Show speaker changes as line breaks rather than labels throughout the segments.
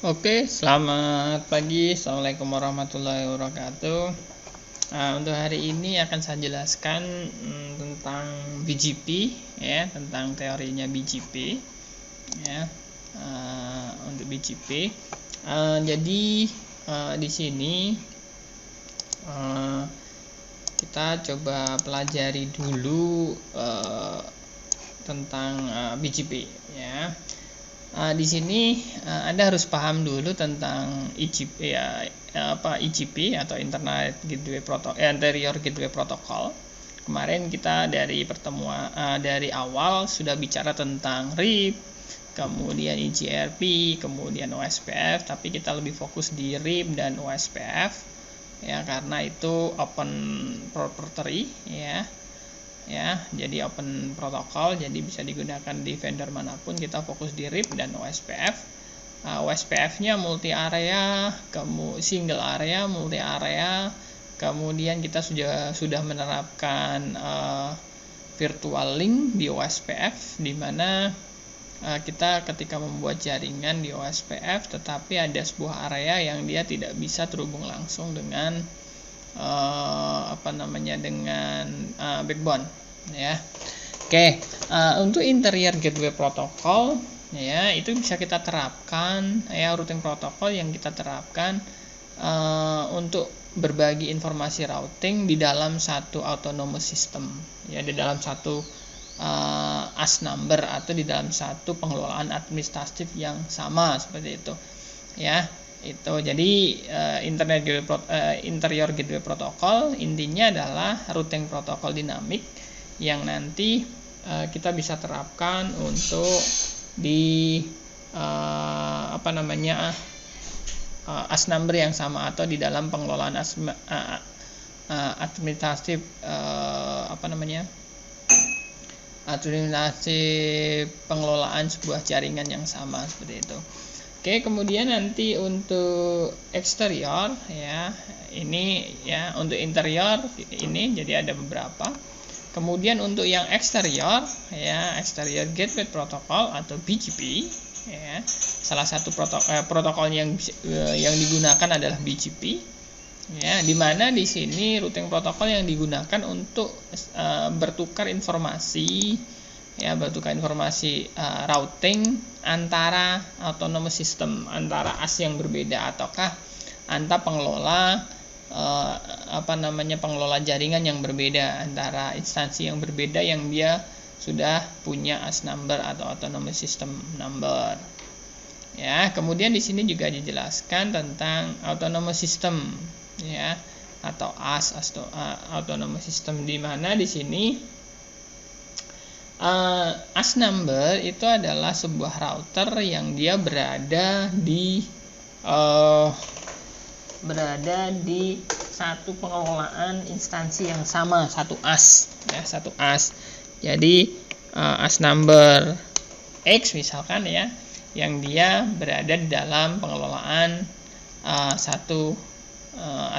Oke, selamat pagi. Assalamualaikum warahmatullahi wabarakatuh. Untuk hari ini akan saya jelaskan tentang BGP, ya, tentang teorinya BGP, ya. Untuk BGP, jadi di sini kita coba pelajari dulu tentang BGP, ya. Di sini Anda harus paham dulu tentang IGP, IGP atau Internet Gateway Protocol, Interior Gateway Protocol. Kemarin kita dari pertemuan dari awal sudah bicara tentang RIP, kemudian IGRP, kemudian OSPF, tapi kita lebih fokus di RIP dan OSPF, ya, karena itu open proprietary, ya, jadi open protokol, jadi bisa digunakan di vendor manapun. Kita fokus di RIP dan OSPF. OSPF-nya multi area, single area, multi area. Kemudian kita sudah menerapkan virtual link di OSPF, di mana kita ketika membuat jaringan di OSPF, tetapi ada sebuah area yang dia tidak bisa terhubung langsung dengan dengan backbone, ya. Oke, untuk interior gateway protocol, ya, itu bisa kita terapkan, ya, routing protokol yang kita terapkan untuk berbagi informasi routing di dalam satu autonomous system, ya, di dalam satu AS number atau di dalam satu pengelolaan administratif yang sama, seperti itu, ya. Itu jadi interior gateway protocol intinya adalah routing protokol dinamik yang nanti kita bisa terapkan untuk di AS number yang sama atau di dalam pengelolaan administratif administratif pengelolaan sebuah jaringan yang sama, seperti itu. Oke, kemudian nanti untuk eksterior, ya, ini, ya, untuk interior ini jadi ada beberapa. Kemudian untuk yang eksterior, ya, exterior gateway protocol atau BGP, ya, salah satu protokol yang digunakan adalah BGP, ya, di mana di sini routing protokol yang digunakan untuk bertukar informasi, ya, routing antara autonomous system, antara AS yang berbeda ataukah antara pengelola jaringan yang berbeda, antara instansi yang berbeda yang dia sudah punya AS number atau autonomous system number, ya. Kemudian di sini juga dijelaskan tentang autonomous system, ya, atau AS autonomous system, di mana di sini AS number itu adalah sebuah router yang dia berada di satu pengelolaan instansi yang sama, satu AS, ya, satu AS. Jadi AS number X misalkan, ya, yang dia berada di dalam pengelolaan satu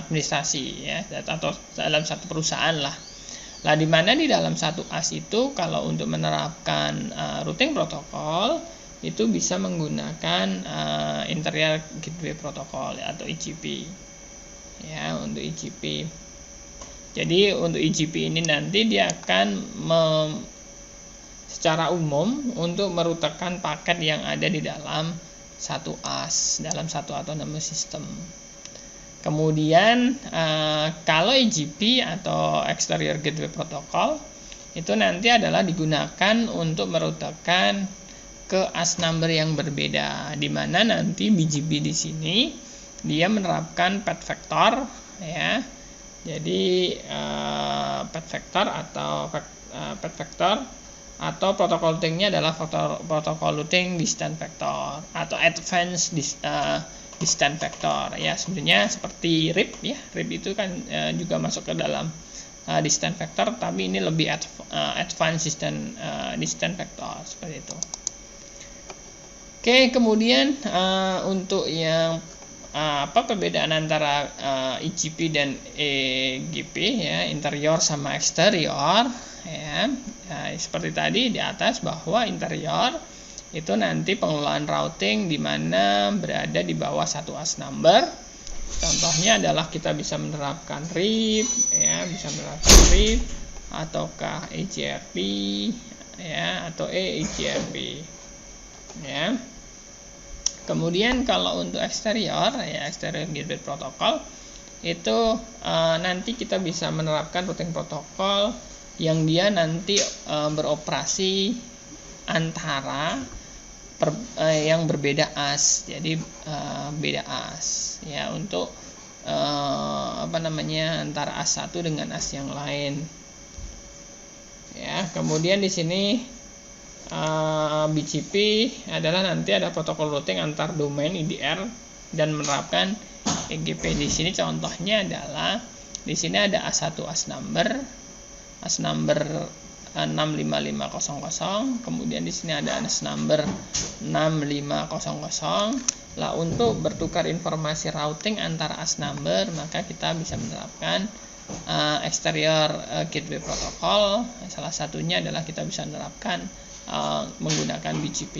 administrasi, ya, atau dalam satu perusahaan lah. Nah, di mana di dalam satu AS itu kalau untuk menerapkan routing protokol itu bisa menggunakan interior gateway protocol atau IGP, ya, untuk IGP. Jadi untuk IGP ini nanti dia akan secara umum untuk merutekan paket yang ada di dalam satu AS, dalam satu autonomous system. Kemudian kalau IGP atau exterior gateway protocol itu nanti adalah digunakan untuk merutekan ke AS number yang berbeda, di mana nanti BGP di sini dia menerapkan path vector, ya. Jadi path vector atau protokol routingnya adalah protokol routing distance vector atau advanced distance vector, ya. Sebenarnya seperti RIP, ya, RIP itu kan juga masuk ke dalam distance vector, tapi ini lebih advanced distance vector, seperti itu. Oke, kemudian untuk yang perbedaan antara IGP dan EGP, ya, interior sama eksterior, ya. Seperti tadi di atas bahwa interior itu nanti pengelolaan routing di mana berada di bawah satu AS number. Contohnya adalah kita bisa menerapkan RIP, ya, bisa menerapkan RIP ataukah EGRP, ya, atau EIGRP, ya. Kemudian kalau untuk eksterior, ya, exterior gateway protocol itu nanti kita bisa menerapkan routing protokol yang dia nanti beroperasi antara yang berbeda AS. Jadi beda AS, ya, untuk antara AS satu dengan AS yang lain, ya. Kemudian di sini BGP adalah nanti ada protokol routing antar domain IDR dan menerapkan EGP. Di sini contohnya adalah di sini ada AS1 AS number 65500, kemudian di sini ada AS number 6500. Lah, untuk bertukar informasi routing antara AS number, maka kita bisa menerapkan exterior gateway protocol. Salah satunya adalah kita bisa menerapkan menggunakan BGP.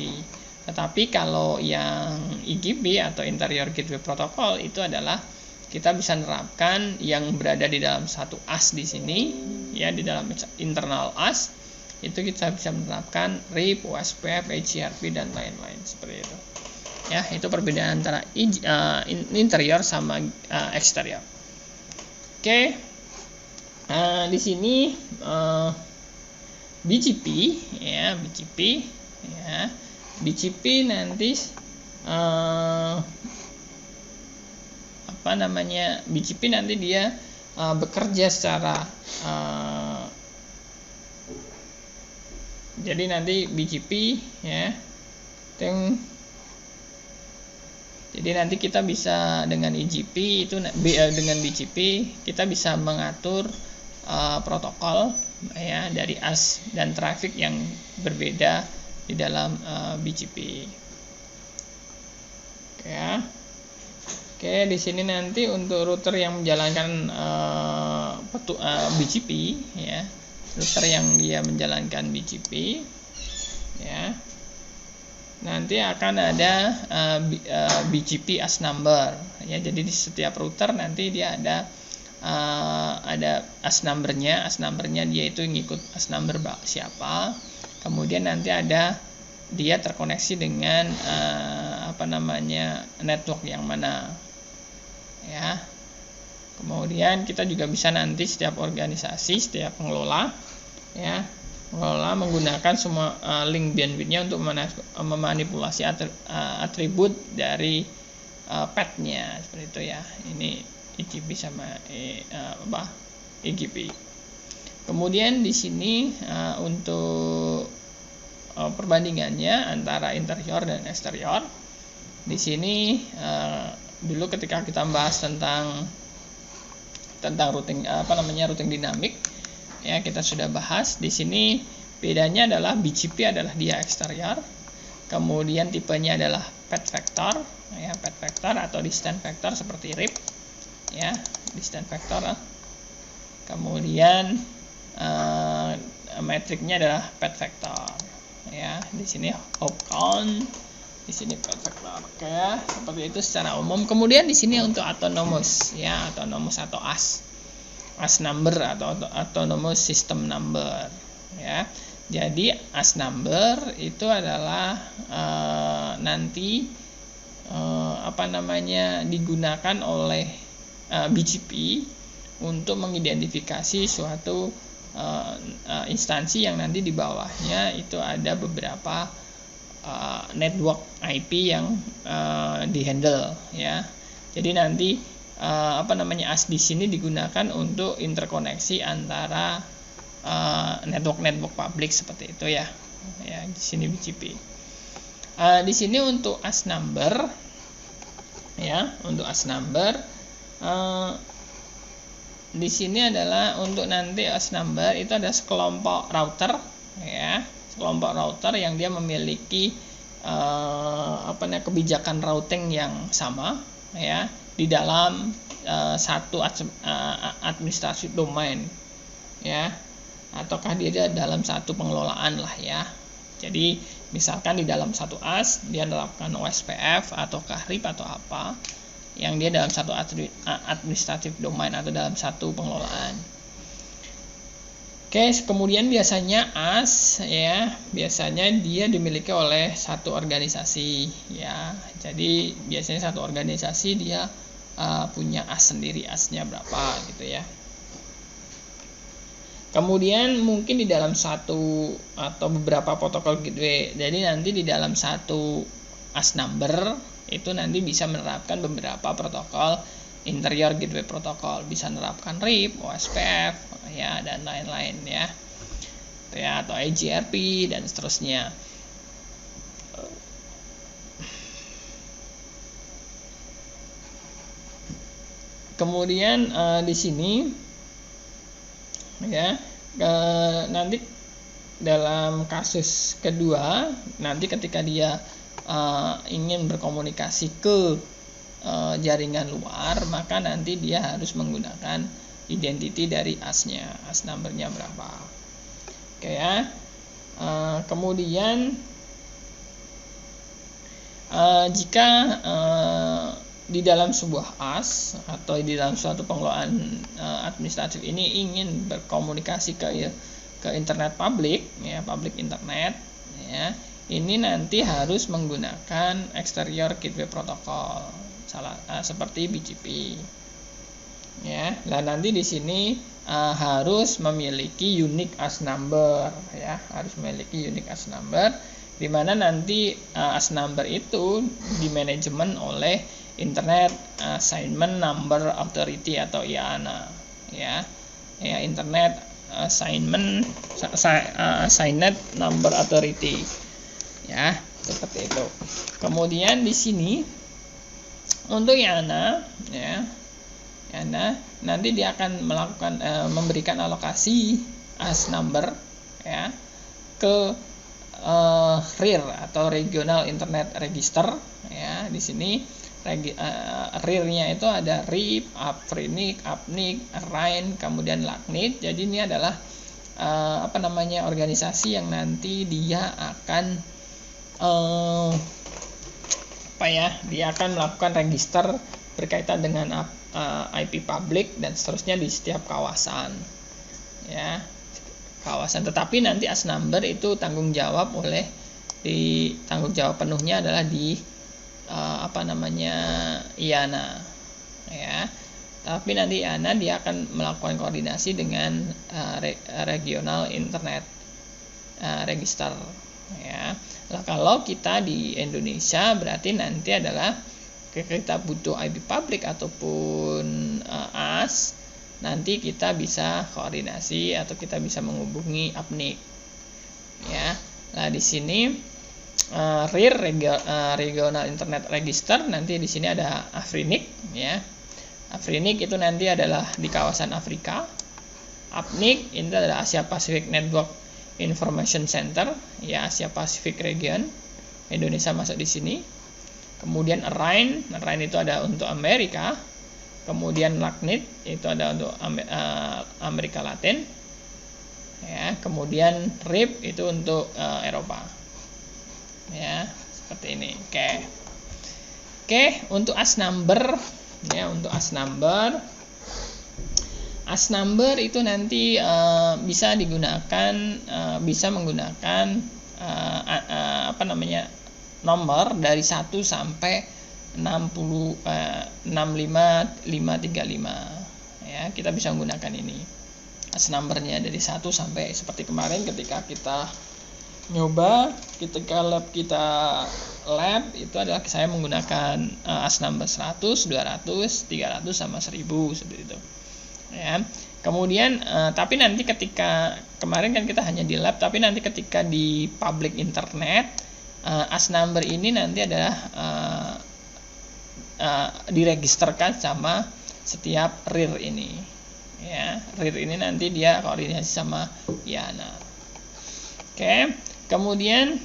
Tetapi kalau yang IGP atau interior gateway protocol itu adalah kita bisa menerapkan yang berada di dalam satu AS di sini, ya, di dalam internal AS itu kita bisa menerapkan RIP, OSPF, EGRP dan lain-lain seperti itu. Ya, itu perbedaan antara interior sama eksterior. Oke. Di sini BGP, ya, BGP nanti BGP nanti dia bekerja secara jadi nanti BGP, ya, jadi nanti kita bisa dengan IGP itu dengan BGP kita bisa mengatur protokol, ya, dari AS dan traffic yang berbeda di dalam BGP. Ya. Oke, di sini nanti untuk router yang menjalankan BGP, ya, router yang dia menjalankan BGP, ya, nanti akan ada BGP AS number, ya. Jadi di setiap router nanti dia ada AS numbernya. AS numbernya dia itu ngikut AS number siapa. Kemudian nanti ada dia terkoneksi dengan network yang mana, ya. Kemudian kita juga bisa nanti setiap organisasi, setiap pengelola, ya, menggunakan semua link bandwidth-nya untuk memanipulasi atribut dari path-nya seperti itu, ya. Ini IGP sama EGP. Kemudian di sini untuk perbandingannya antara interior dan eksterior. Di sini dulu ketika kita bahas tentang routing routing dinamik, ya, kita sudah bahas. Di sini bedanya adalah BGP adalah dia eksterior. Kemudian tipenya adalah path vector, ya, path vector atau distance vector seperti RIP, ya, distance vector. Kemudian metriknya adalah path vector, ya. Di sini hop count, di sini path vector. Oke, seperti itu secara umum. Kemudian di sini untuk autonomous, ya, autonomous atau AS number atau autonomous system number, ya. Jadi AS number itu adalah nanti digunakan oleh BGP untuk mengidentifikasi suatu instansi yang nanti di bawahnya itu ada beberapa network IP yang dihandle, ya. Jadi nanti AS di sini digunakan untuk interkoneksi antara network publik seperti itu, ya. Ya, di sini BGP. Di sini untuk AS number, ya, untuk AS number di sini adalah untuk nanti AS number itu ada sekelompok router, ya, sekelompok router yang dia memiliki kebijakan routing yang sama, ya, di dalam satu administrasi domain, ya, ataukah dia dalam satu pengelolaan lah, ya. Jadi misalkan di dalam satu AS dia menerapkan OSPF ataukah RIP atau apa yang dia dalam satu administratif domain atau dalam satu pengelolaan. Oke, kemudian biasanya AS ya, biasanya dia dimiliki oleh satu organisasi ya. Jadi biasanya satu organisasi dia punya AS sendiri, AS-nya berapa gitu ya. Kemudian mungkin di dalam satu atau beberapa protokol gateway. Jadi nanti di dalam satu AS number itu nanti bisa menerapkan beberapa protokol interior gateway protokol, bisa menerapkan RIP, OSPF ya dan lain-lain ya. Atau IGRP dan seterusnya. Kemudian di sini ya nanti dalam kasus kedua, nanti ketika dia ingin berkomunikasi ke jaringan luar, maka nanti dia harus menggunakan identity dari AS-nya, AS number-nya berapa. Oke ya. Kemudian jika di dalam sebuah AS atau di dalam suatu pengelolaan administratif ini ingin berkomunikasi ke internet publik ya, public internet ya, ini nanti harus menggunakan exterior gateway protocol seperti BGP ya. Nah nanti di sini harus memiliki unique AS number ya, harus memiliki unique AS number, di mana nanti AS number itu dimanajemen oleh Internet Assignment Number Authority atau IANA ya, Internet Assignment Number Authority ya, seperti itu. Kemudian di sini untuk IANA ya, IANA nanti dia akan melakukan memberikan alokasi AS number ya ke RIR atau Regional Internet Register ya. Di sini RIR-nya itu ada RIP, APRINIC, APNIC, RINE, kemudian LACNIC. Jadi ini adalah organisasi yang nanti dia akan dia akan melakukan register berkaitan dengan IP public dan seterusnya di setiap kawasan ya, kawasan. Tetapi nanti AS number itu tanggung jawab penuhnya adalah di IANA ya. Tapi nanti IANA dia akan melakukan koordinasi dengan regional internet register ya. Nah, kalau kita di Indonesia berarti nanti adalah kita butuh IP public ataupun AS, nanti kita bisa koordinasi atau kita bisa menghubungi APNIC ya. Nah di sini RIR Regional Internet Register, nanti di sini ada AFRINIC ya. AFRINIC itu nanti adalah di kawasan Afrika. APNIC ini adalah Asia Pacific Network Information Center ya, Asia Pacific Region. Indonesia masuk di sini. Kemudian RINE itu ada untuk Amerika. Kemudian LACNIC itu ada untuk Amerika Latin ya. Kemudian RIP itu untuk Eropa ya, seperti ini. Oke, untuk AS number ya, untuk AS number itu nanti bisa digunakan, bisa menggunakan nomor dari 1 sampai 65535 ya. Kita bisa menggunakan ini AS number-nya dari 1 sampai, seperti kemarin ketika kita nyoba, ketika lab itu adalah saya menggunakan AS number 100, 200, 300 sama 1000 seperti itu ya. Kemudian tapi nanti ketika kemarin kan kita hanya di lab, tapi nanti ketika di public internet AS number ini nanti adalah diregisterkan sama setiap RIR ini ya. RIR ini nanti dia koordinasi sama IANA. Oke, kemudian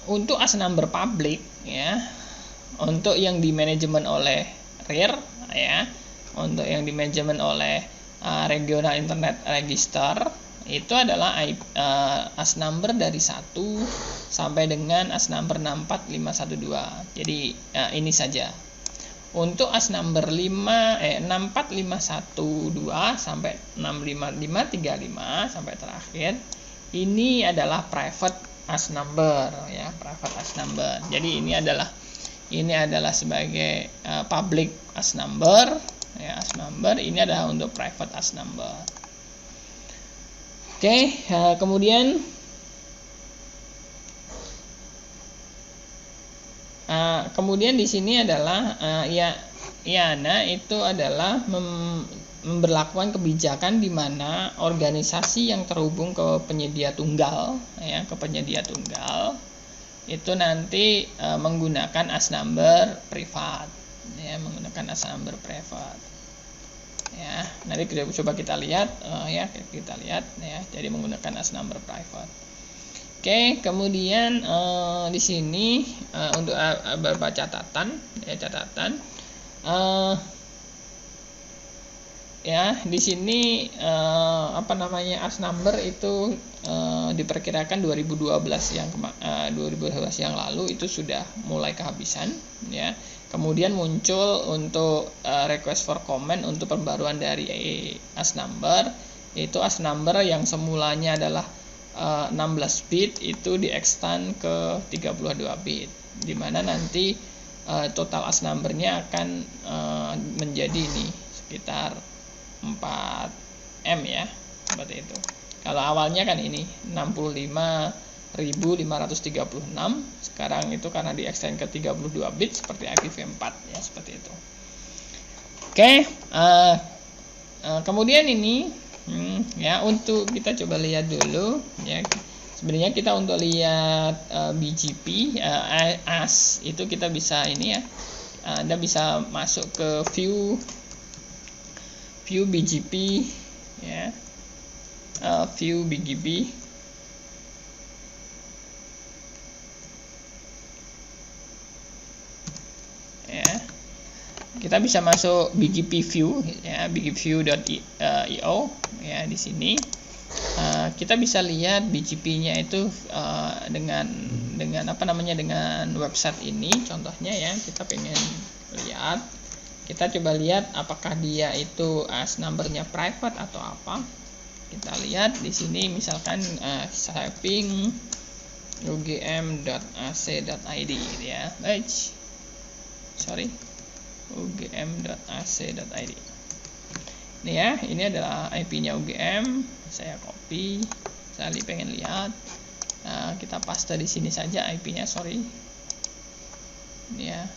untuk AS number public ya, untuk yang di manajemen oleh RIR ya, untuk yang di manajemen oleh Regional Internet Register itu adalah AS number dari 1 sampai dengan AS number 64512. Jadi ini saja. Untuk AS number 64512 sampai 65535 sampai terakhir, ini adalah private AS number ya, private AS number. Jadi ini adalah sebagai public AS number ya, AS number. Ini adalah untuk private AS number. Oke, kemudian di sini adalah IANA itu adalah memberlakukan kebijakan di mana organisasi yang terhubung ke penyedia tunggal ya, itu nanti menggunakan AS number privat ya, ya. Nanti coba kita lihat ya, jadi menggunakan AS number private. Oke, kemudian di sini untuk beberapa catatan ya, di sini AS number itu diperkirakan 2012 yang lalu itu sudah mulai kehabisan ya. Kemudian muncul untuk request for comment untuk pembaruan dari AS number. Itu AS number yang semulanya adalah 16 bit itu di-extend ke 32 bit, dimana nanti total AS number-nya akan menjadi ini sekitar 4M ya, seperti itu. Kalau awalnya kan ini 65.536, sekarang itu karena di-extend ke 32 bit seperti IPv4 ya, seperti itu. Oke, kemudian ini ya, untuk kita coba lihat dulu ya. Sebenarnya kita untuk lihat BGP AS itu kita bisa ini ya, Anda bisa masuk ke view BGP ya, view BGP. Ya, kita bisa masuk BGP view ya, bgpview.io ya. Di sini kita bisa lihat BGP-nya itu dengan website ini. Contohnya ya, kita pengen lihat, kita coba lihat apakah dia itu AS number-nya private atau apa. Kita lihat di sini misalkan saving ugm.ac.id ya. ugm.ac.id. Ini ya, ini adalah IP-nya UGM. Saya copy, saya pengen lihat. Kita paste di sini saja IP-nya, Ini ya.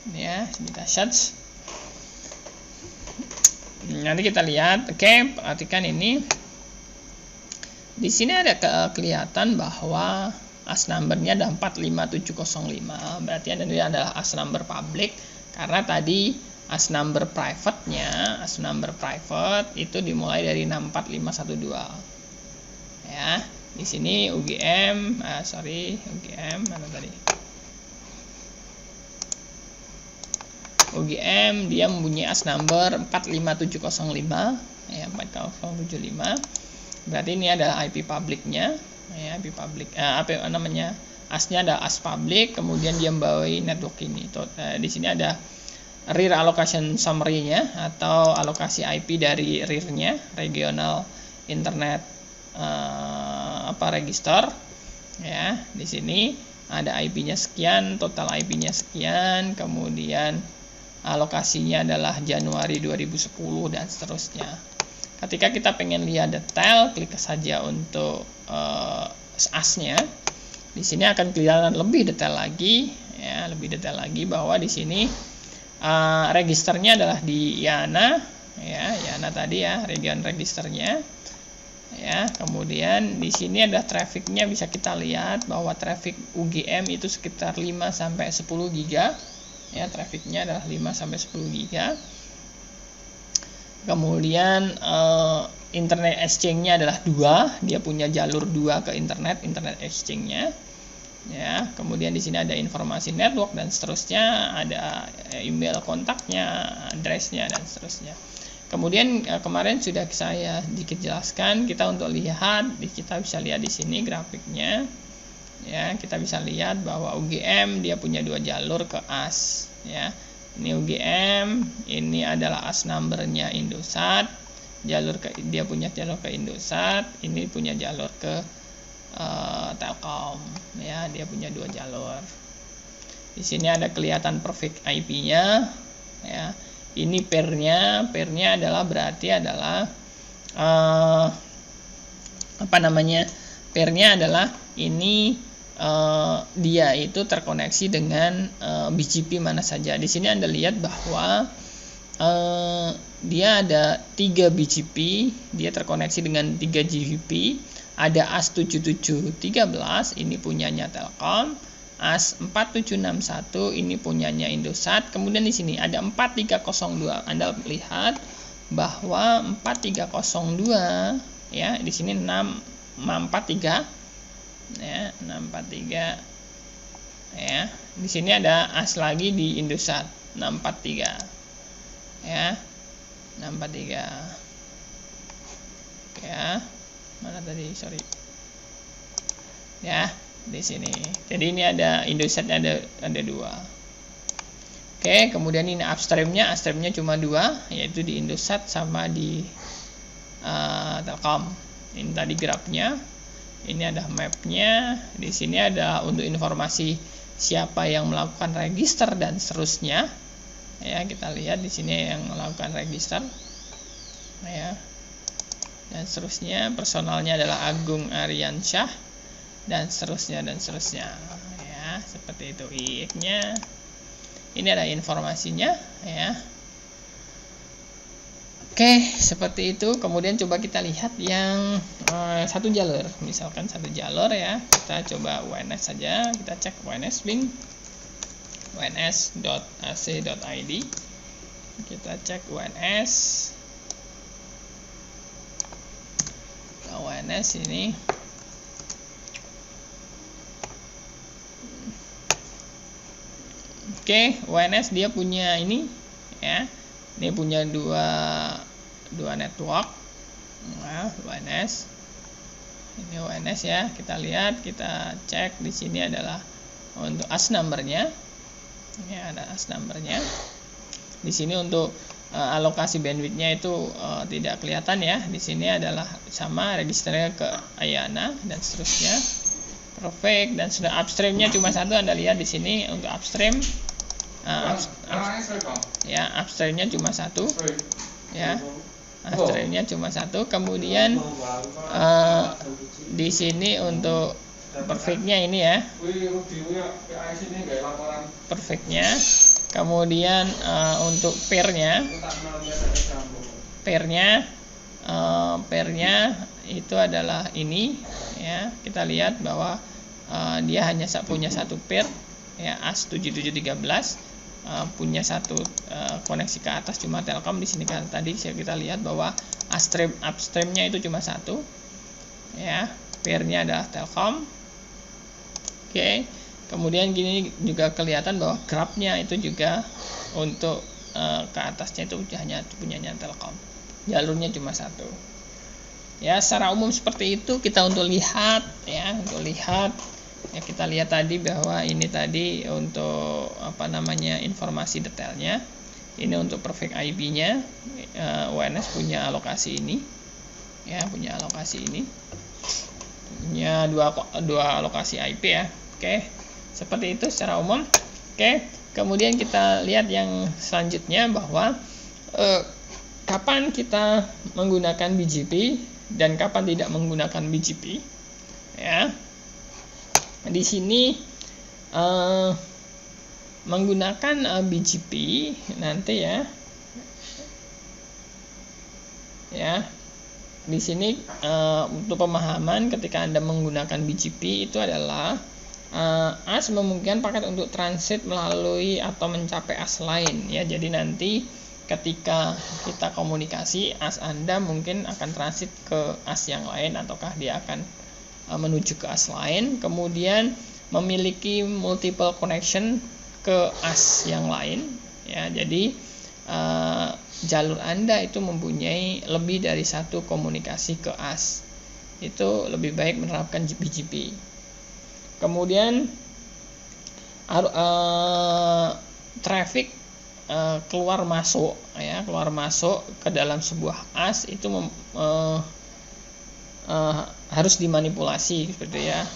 Ini ya, kita search. Nanti kita lihat. Oke, perhatikan ini. Di sini ada kelihatan bahwa AS number-nya ada 45705. Berarti ini adalah AS number public, karena tadi AS number private-nya, AS number private itu dimulai dari 64512. Ya, di sini UGM, UGM mana tadi? UGM dia mempunyai AS number 45705 ya, 45705. Berarti ini adalah IP publiknya ya, IP publik. AS-nya ada AS public, kemudian dia membawai network ini. Di sini ada rear allocation summary-nya atau alokasi IP dari rear-nya, regional internet register ya. Di sini ada IP-nya sekian, total IP-nya sekian, kemudian alokasinya adalah Januari 2010 dan seterusnya. Ketika kita pengen lihat detail, klik saja untuk AS-nya. Di sini akan kelihatan lebih detail lagi ya, bahwa di sini registernya adalah di IANA ya, IANA tadi ya, region registernya ya. Kemudian di sini ada trafficnya, bisa kita lihat bahwa traffic UGM itu sekitar 5 sampai 10 giga ya, trafficnya adalah 5 sampai 10 giga. Kemudian internet exchange-nya adalah 2, dia punya jalur 2 ke internet exchange-nya ya. Kemudian di sini ada informasi network dan seterusnya, ada email kontaknya, addressnya dan seterusnya. Kemudian kemarin sudah saya sedikit jelaskan, kita untuk lihat, kita bisa lihat di sini grafiknya, ya. Kita bisa lihat bahwa UGM dia punya 2 jalur ke AS, ya. Ini UGM, ini adalah AS numbernya Indosat, dia punya jalur ke Indosat, ini punya jalur ke Telkom, ya. Dia punya 2 jalur. Di sini ada kelihatan perfect IP-nya, ya. Ini pairnya adalah berarti adalah pairnya adalah ini dia itu terkoneksi dengan BGP mana saja. Di sini Anda lihat bahwa dia ada 3 BGP, dia terkoneksi dengan 3 GBP. Ada AS 7713, ini punyanya Telkom. AS 4761, ini punyanya Indosat. Kemudian di sini ada 4302. Anda lihat bahwa 4302, ya, di sini 643, ya, 643, ya. Di sini ada AS lagi di Indosat 643, ya, 643, ya. Mana tadi, sorry, ya, di sini. Jadi ini ada Indosatnya ada 2. Oke, kemudian ini upstreamnya cuma 2, yaitu di Indosat sama di Telkom. Ini tadi grafnya, ini ada mapnya. Di sini ada untuk informasi siapa yang melakukan register dan seterusnya, ya. Kita lihat di sini yang melakukan register, ya, dan seterusnya. Personalnya adalah Agung Aryansyah dan seterusnya, ya, seperti itu. IIK-nya ini ada informasinya, ya. Oke, seperti itu. Kemudian coba kita lihat yang 1 jalur, misalkan 1 jalur, ya. Kita coba WNS saja, kita cek WNS link wns.ac.id, kita cek WNS ini. Oke, WNS dia punya ini, ya. Dia punya dua network. Nah, WNS. Ini WNS, ya. Kita lihat, kita cek di sini adalah untuk AS numbernya. Ini ada AS numbernya. Di sini untuk alokasi bandwidthnya itu tidak kelihatan, ya. Di sini adalah sama registernya ke Ayana dan seterusnya. Perfect, dan sudah upstreamnya cuma 1. Anda lihat di sini untuk upstream, ya, upstreamnya cuma 1, ya. Upstreamnya cuma 1. Kemudian di sini untuk perfectnya ini, ya, perfectnya. Kemudian untuk pairnya itu adalah ini, ya. Kita lihat bahwa dia hanya punya 1 pair, ya, AS 7713, punya 1 koneksi ke atas cuma Telkom. Di sini kan tadi kita lihat bahwa upstreamnya itu cuma 1, ya. Pairnya adalah Telkom. Oke. Kemudian gini juga kelihatan bahwa grafnya itu juga untuk ke atasnya itu hanya punyanya Telkom. Jalurnya cuma 1. Ya, secara umum seperti itu kita untuk lihat, ya, ya, kita lihat tadi bahwa ini tadi untuk informasi detailnya. Ini untuk perfect IP-nya. WNS punya alokasi ini, ya, punya dua alokasi IP, ya. Oke. Seperti itu secara umum. Oke, kemudian kita lihat yang selanjutnya bahwa kapan kita menggunakan BGP dan kapan tidak menggunakan BGP, ya. Di sini menggunakan BGP nanti, ya. Ya. Di sini untuk pemahaman ketika Anda menggunakan BGP itu adalah AS memungkinkan paket untuk transit melalui atau mencapai AS lain, ya. Jadi nanti ketika kita komunikasi, AS Anda mungkin akan transit ke AS yang lain, ataukah dia akan menuju ke AS lain, kemudian memiliki multiple connection ke AS yang lain, ya. Jadi jalur Anda itu mempunyai lebih dari satu komunikasi ke AS. Itu lebih baik menerapkan BGP. Kemudian traffic keluar masuk, ya, keluar masuk ke dalam sebuah AS itu harus dimanipulasi seperti ya.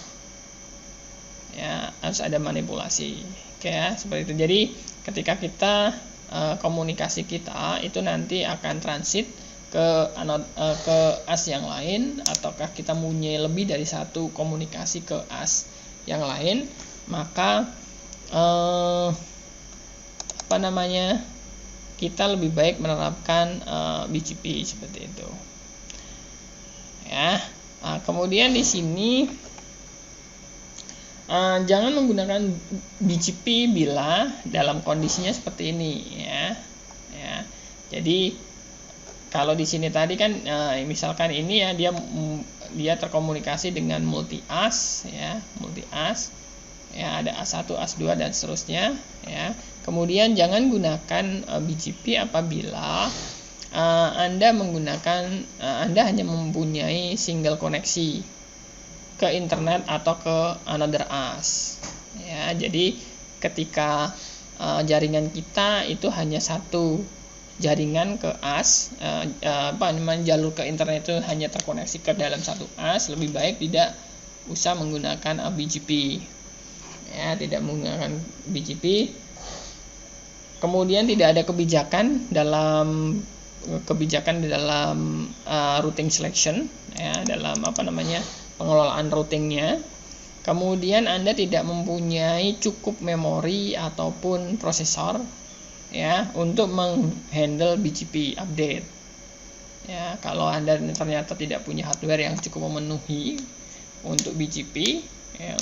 Ya, harus ada manipulasi. Oke, ya, seperti itu. Jadi ketika kita komunikasi kita itu nanti akan transit ke AS yang lain, ataukah kita mempunyai lebih dari satu komunikasi ke AS yang lain, maka kita lebih baik menerapkan BGP seperti itu. Ya, kemudian di sini jangan menggunakan BGP bila dalam kondisinya seperti ini, ya. Jadi kalau di sini tadi kan misalkan ini ya dia terkomunikasi dengan multi AS, ya, multi AS, ya, ada AS1, AS2 dan seterusnya, ya. Kemudian jangan gunakan BGP apabila Anda hanya mempunyai single koneksi ke internet atau ke another AS, ya. Jadi ketika jaringan kita itu hanya satu jaringan ke AS, jalur ke internet itu hanya terkoneksi ke dalam satu AS, lebih baik tidak usah menggunakan BGP, ya, tidak menggunakan BGP. Kemudian tidak ada kebijakan di dalam routing selection, ya, dalam pengelolaan routingnya. Kemudian Anda tidak mempunyai cukup memori ataupun prosesor, ya, untuk menghandle BGP update. Ya, kalau Anda ternyata tidak punya hardware yang cukup memenuhi untuk BGP, ya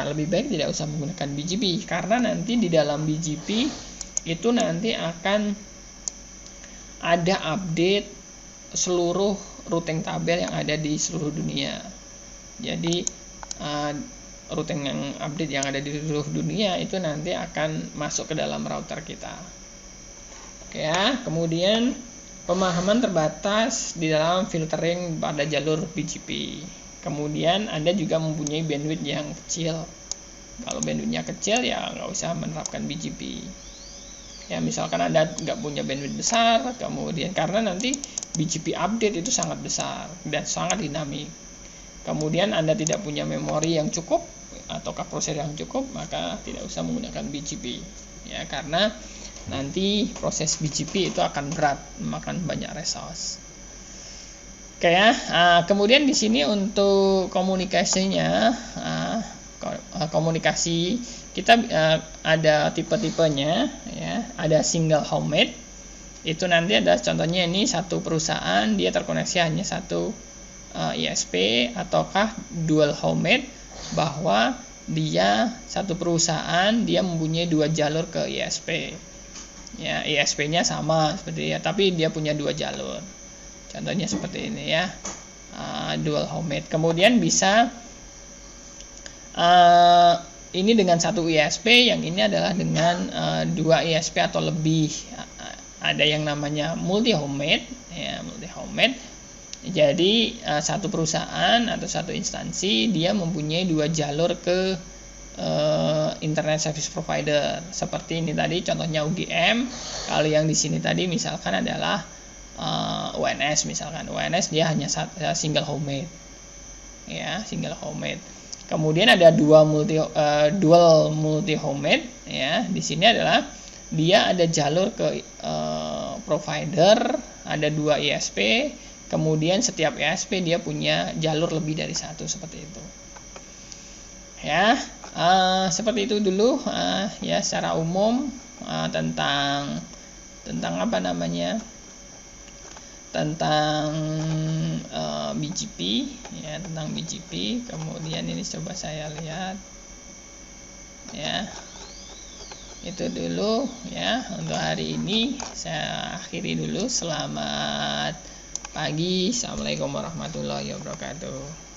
lebih baik tidak usah menggunakan BGP, karena nanti di dalam BGP itu nanti akan ada update seluruh routing tabel yang ada di seluruh dunia. Jadi routing yang update yang ada di seluruh dunia itu nanti akan masuk ke dalam router kita. Oke, ya. Kemudian pemahaman terbatas di dalam filtering pada jalur BGP. Kemudian Anda juga mempunyai bandwidth yang kecil. Kalau bandwidthnya kecil, ya nggak usah menerapkan BGP. Ya, misalkan Anda nggak punya bandwidth besar, kemudian karena nanti BGP update itu sangat besar dan sangat dinamik. Kemudian Anda tidak punya memori yang cukup ataukah prosesor yang cukup, maka tidak usah menggunakan BGP. Ya, karena nanti proses BGP itu akan berat, memakan banyak resource. Oke, ya. Kemudian di sini untuk komunikasinya, komunikasi kita ada tipe-tipenya, ya. Ada single homemade. Itu nanti ada contohnya, ini satu perusahaan dia terkoneksi hanya satu ISP, ataukah dual homemade, bahwa dia satu perusahaan dia mempunyai dua jalur ke ISP. Ya, ISP-nya sama seperti ya, tapi dia punya dua jalur. Contohnya seperti ini, ya, dual homemade. Kemudian bisa ini dengan satu ISP, yang ini adalah dengan dua ISP atau lebih. Ada yang namanya multi homemade, ya, multi homemade. Jadi satu perusahaan atau satu instansi dia mempunyai dua jalur ke internet service provider. Seperti ini tadi contohnya UGM. Kalau yang di sini tadi misalkan adalah UNS, misalkan UNS dia hanya single homemade, ya, single homemade. Kemudian ada dual multi homemade, ya. Di sini adalah dia ada jalur ke provider, ada dua ISP, kemudian setiap ISP dia punya jalur lebih dari satu, seperti itu. Ya, seperti itu dulu, ya, secara umum tentang BGP, ya, tentang BGP. Kemudian ini coba saya lihat, ya, itu dulu, ya, untuk hari ini saya akhiri dulu. Selamat pagi. Assalamualaikum warahmatullahi wabarakatuh.